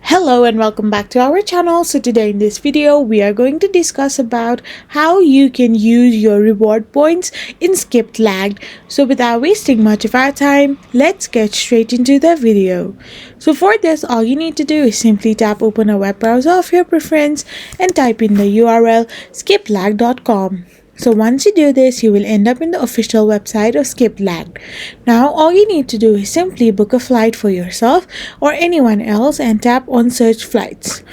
Hello and welcome back to our channel. So today in this video we are going to discuss about how you can use your reward points in Skiplagged. So without wasting much of our time, let's get straight into the video. So for this, all you need to do is simply tap open a web browser of your preference and type in the URL skiplagged.com. So once you do this, you will end up in the official website of Skiplagged. Now all you need to do is simply book a flight for yourself or anyone else and tap on search flights.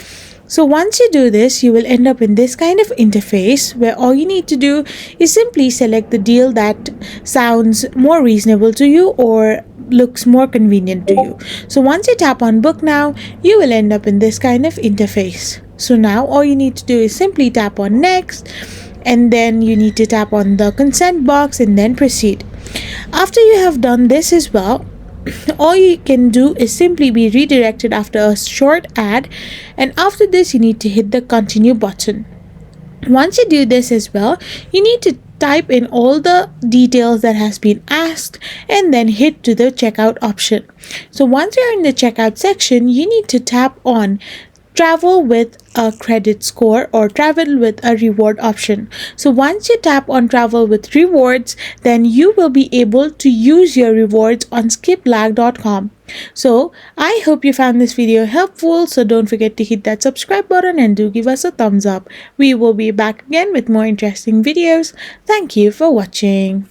So once you do this, you will end up in this kind of interface where all you need to do is simply select the deal that sounds more reasonable to you or looks more convenient to you. So once you tap on book now, you will end up in this kind of interface. So now all you need to do is simply tap on next, and then you need to tap on the consent box and then proceed. After you have done this as well, all you can do is simply be redirected after a short ad, and after this you need to hit the continue button. Once you do this as well, you need to type in all the details that has been asked and then hit to the checkout option. So once you're in the checkout section, you need to tap on travel with a credit score or travel with a reward option. So once you tap on travel with rewards, then you will be able to use your rewards on skiplagged.com. So I hope you found this video helpful. So don't forget to hit that subscribe button and do give us a thumbs up. We will be back again with more interesting videos. Thank you for watching.